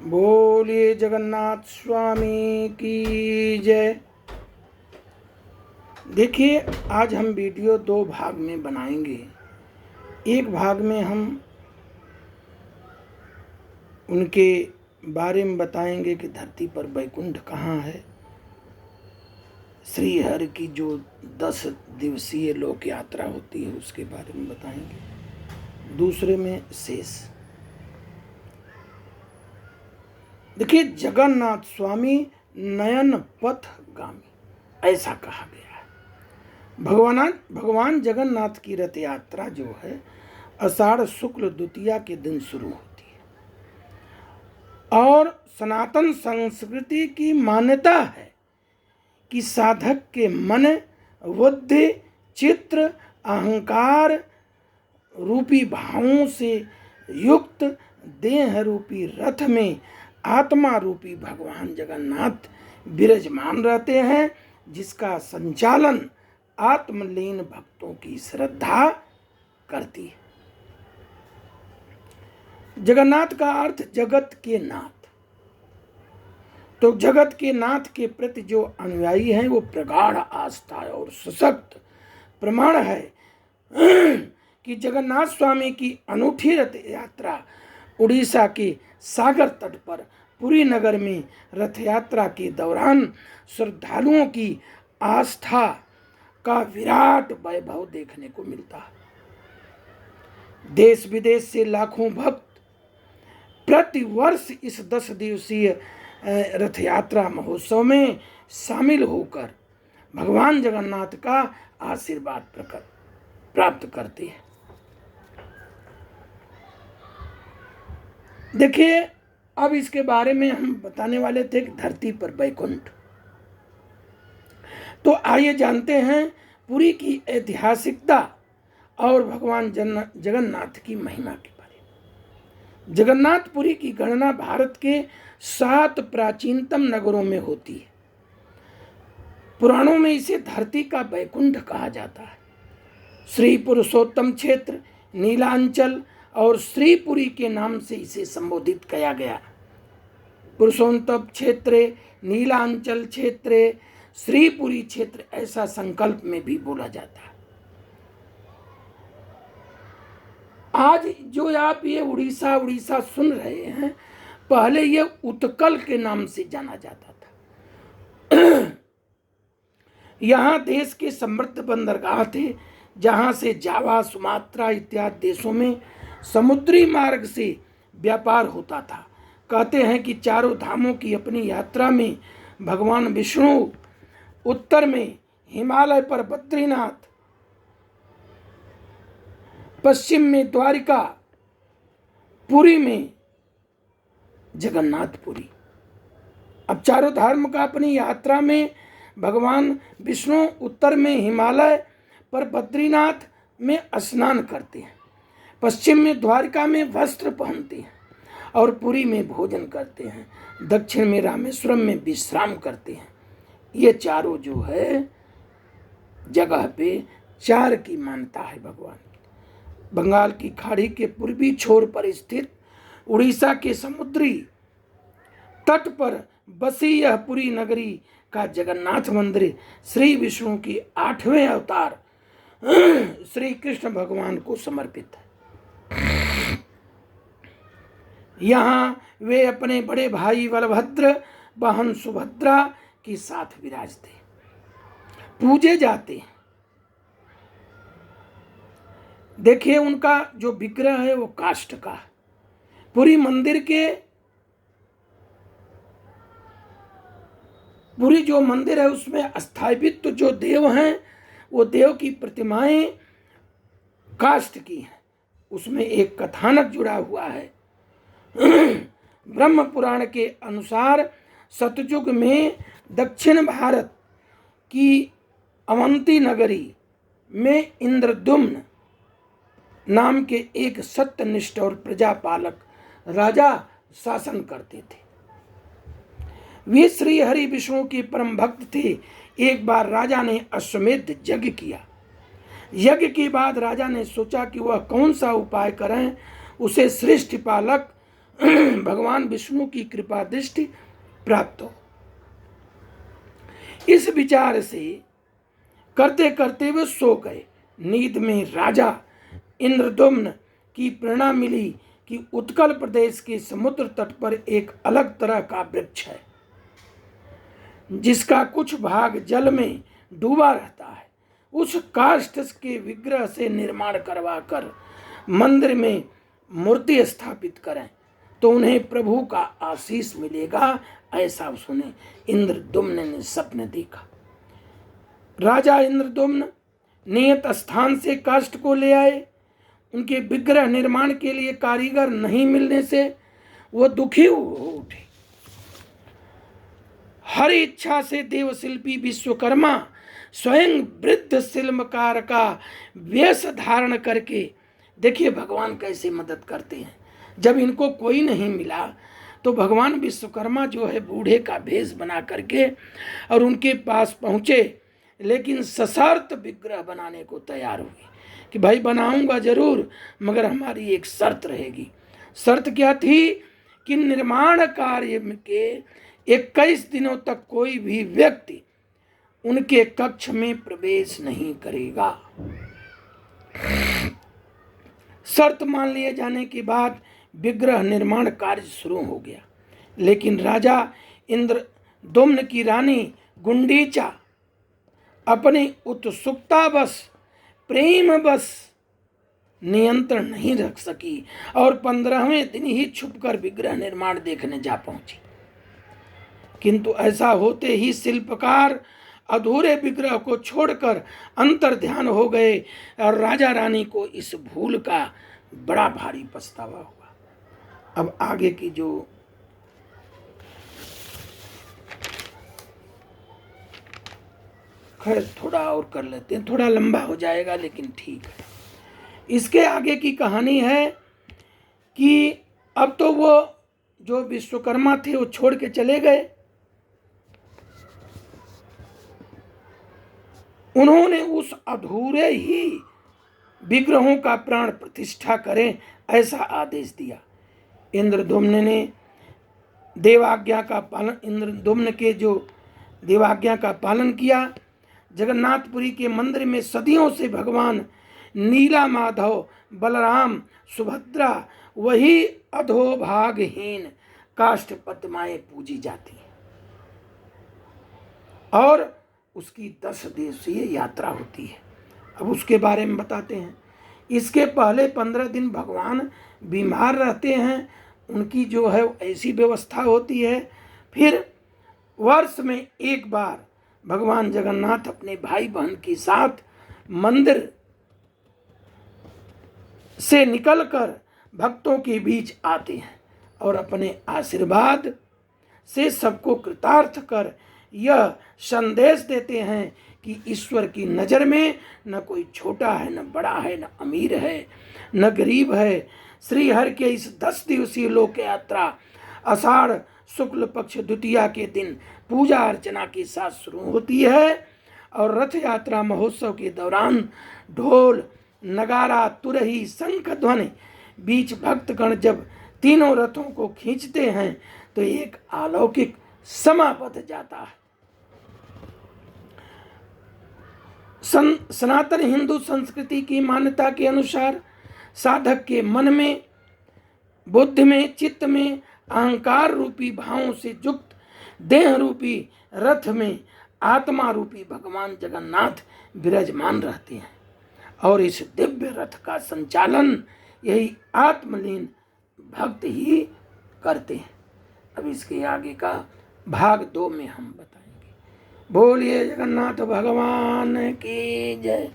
बोलिए जगन्नाथ स्वामी की जय। देखिए, आज हम वीडियो दो भाग में बनाएंगे। एक भाग में हम उनके बारे में बताएंगे कि धरती पर वैकुंठ कहाँ है, श्री हरि की जो 10 दिवसीय लोक यात्रा होती है उसके बारे में बताएंगे। दूसरे में शेष। देखिए, जगन्नाथ स्वामी नयन पथगामी ऐसा कहा गया है। भगवान जगन्नाथ की रथ यात्रा जो है आषाढ़ शुक्ल द्वितीया के दिन शुरू होती है और सनातन संस्कृति की मान्यता है कि साधक के मन, बुद्धि, चित्र, अहंकार रूपी भावों से युक्त देह रूपी रथ में आत्मा रूपी भगवान जगन्नाथ विराजमान रहते हैं, जिसका संचालन आत्मलीन भक्तों की श्रद्धा करती है। जगन्नाथ का अर्थ जगत के नाथ। तो जगत के नाथ के प्रति जो अनुयायी हैं वो प्रगाढ़ आस्था और सशक्त प्रमाण है कि जगन्नाथ स्वामी की अनूठी रथ यात्रा उड़ीसा के सागर तट पर पुरी नगर में रथ यात्रा के दौरान श्रद्धालुओं की आस्था का विराट वैभव देखने को मिलता है। देश विदेश से लाखों भक्त प्रति वर्ष इस 10 दिवसीय रथ यात्रा महोत्सव में शामिल होकर भगवान जगन्नाथ का आशीर्वाद प्राप्त करते हैं। देखिए, अब इसके बारे में हम बताने वाले थे कि धरती पर वैकुंठ। तो आइए जानते हैं पुरी की ऐतिहासिकता और भगवान जगन्नाथ की महिमा के बारे में। जगन्नाथपुरी की गणना भारत के 7 प्राचीनतम नगरों में होती है। पुराणों में इसे धरती का वैकुंठ कहा जाता है। श्री पुरुषोत्तम क्षेत्र, नीलांचल और श्रीपुरी के नाम से इसे संबोधित किया गया। पुरुषोत्तम क्षेत्र, नीलांचल क्षेत्र, श्रीपुरी क्षेत्र ऐसा संकल्प में भी बोला जाता है। आज जो आप ये उड़ीसा सुन रहे हैं, पहले ये उत्कल के नाम से जाना जाता था। यहाँ देश के समृद्ध बंदरगाह थे, जहाँ से जावा, सुमात्रा इत्यादि देशों में समुद्री मार्ग से व्यापार होता था। कहते हैं कि चारों धामों की अपनी यात्रा में भगवान विष्णु उत्तर में हिमालय पर बद्रीनाथ, पश्चिम में द्वारिका, पुरी में जगन्नाथपुरी। अब चारों धाम का अपनी यात्रा में भगवान विष्णु उत्तर में हिमालय पर बद्रीनाथ में स्नान करते हैं, पश्चिम में द्वारिका में वस्त्र पहनते हैं और पुरी में भोजन करते हैं, दक्षिण में रामेश्वरम में विश्राम करते हैं। ये चारों जो है जगह पे 4 की मान्यता है भगवान की। बंगाल की खाड़ी के पूर्वी छोर पर स्थित उड़ीसा के समुद्री तट पर बसी यह पुरी नगरी का जगन्नाथ मंदिर श्री विष्णु की 8वें अवतार श्री कृष्ण भगवान को समर्पित है। यहाँ वे अपने बड़े भाई बलभद्र, बहन सुभद्रा के साथ विराजते, पूजे जाते हैं। देखिए, उनका जो विग्रह है वो काष्ठ का है। पुरी जो मंदिर है उसमें स्थापित जो देव हैं वो देव की प्रतिमाएं काष्ठ की हैं। उसमें एक कथानक जुड़ा हुआ है। ब्रह्म पुराण के अनुसार सतयुग में दक्षिण भारत की अवंती नगरी में इंद्रद्युम्न नाम के एक सत्यनिष्ठ और प्रजापालक राजा शासन करते थे। वे श्री हरि विष्णु के परम भक्त थे। एक बार राजा ने अश्वमेध यज्ञ किया। यज्ञ के बाद राजा ने सोचा कि वह कौन सा उपाय करें। उसे सृष्टि पालक भगवान विष्णु की कृपा दृष्टि प्राप्त हो। इस विचार से करते करते वे सो गए। नींद में राजा इंद्रदुम्न की प्रेरणा मिली कि उत्कल प्रदेश के समुद्र तट पर एक अलग तरह का वृक्ष है जिसका कुछ भाग जल में डूबा रहता है। उस काष्ठ के विग्रह से निर्माण करवाकर मंदिर में मूर्ति स्थापित करें तो उन्हें प्रभु का आशीष मिलेगा, ऐसा सुने इंद्रदुम्न ने स्वप्न देखा। राजा इंद्रदुम्न नियत स्थान से काष्ठ को ले आए। उनके विग्रह निर्माण के लिए कारीगर नहीं मिलने से वो दुखी हो उठे। हर इच्छा से देवशिल्पी विश्वकर्मा स्वयं वृद्ध शिल्पकार का वेश धारण करके, देखिए भगवान कैसे मदद करते हैं। जब इनको कोई नहीं मिला तो भगवान विश्वकर्मा जो है बूढ़े का भेष बना करके और उनके पास पहुँचे, लेकिन सशर्त विग्रह बनाने को तैयार हुए कि भाई बनाऊंगा जरूर, मगर हमारी एक शर्त रहेगी। शर्त क्या थी कि निर्माण कार्य के 21 दिनों तक कोई भी व्यक्ति उनके कक्ष में प्रवेश नहीं करेगा। शर्त मान लिए जाने के बाद विग्रह निर्माण कार्य शुरू हो गया। लेकिन राजा इंद्रदुम्न की रानी गुंडीचा अपनी उत्सुकतावश प्रेमवश नियंत्रण नहीं रख सकी और 15वें दिन ही छुपकर विग्रह निर्माण देखने जा पहुंची। किंतु ऐसा होते ही शिल्पकार अधूरे विग्रह को छोड़कर अंतर ध्यान हो गए और राजा रानी को इस भूल का बड़ा भारी पछतावा हुआ। अब आगे की जो खैर थोड़ा और कर लेते हैं, थोड़ा लंबा हो जाएगा लेकिन ठीक है। इसके आगे की कहानी है कि अब तो वो जो विश्वकर्मा थे वो छोड़ के चले गए। उन्होंने उस अधूरे ही विग्रहों का प्राण प्रतिष्ठा करें ऐसा आदेश दिया। इंद्रदुम्न ने देवाज्ञा का पालन इंद्रदुम्न के जो देवाज्ञा का पालन किया। जगन्नाथपुरी के मंदिर में सदियों से भगवान नीला माधव, बलराम, सुभद्रा वही अधोभागहीन काष्ठ प्रतिमाएं पूजी जाती हैं और उसकी 10 दिवसीय यात्रा होती है। अब उसके बारे में बताते हैं। इसके पहले 15 दिन भगवान बीमार रहते हैं, उनकी जो है ऐसी व्यवस्था होती है। फिर वर्ष में एक बार भगवान जगन्नाथ अपने भाई बहन के साथ मंदिर से निकलकर भक्तों के बीच आते हैं और अपने आशीर्वाद से सबको कृतार्थ कर यह संदेश देते हैं कि ईश्वर की नज़र में न कोई छोटा है, न बड़ा है, न अमीर है, न गरीब है। श्री हरि के इस 10 दिवसीय लोक यात्रा आषाढ़ शुक्ल पक्ष द्वितीया के दिन पूजा अर्चना के साथ शुरू होती है और रथ यात्रा महोत्सव के दौरान ढोल, नगारा, तुरही, शंख ध्वनि बीच भक्तगण जब तीनों रथों को खींचते हैं तो एक अलौकिक समा बध जाता है। सनातन हिंदू संस्कृति की मान्यता के अनुसार साधक के मन में, बुद्धि में, चित्त में अहंकार रूपी भावों से युक्त देह रूपी रथ में आत्मा रूपी भगवान जगन्नाथ विराजमान रहते हैं और इस दिव्य रथ का संचालन यही आत्मलीन भक्त ही करते हैं। अब इसके आगे का भाग 2 में हम बताएंगे। बोलिए जगन्नाथ भगवान की जय।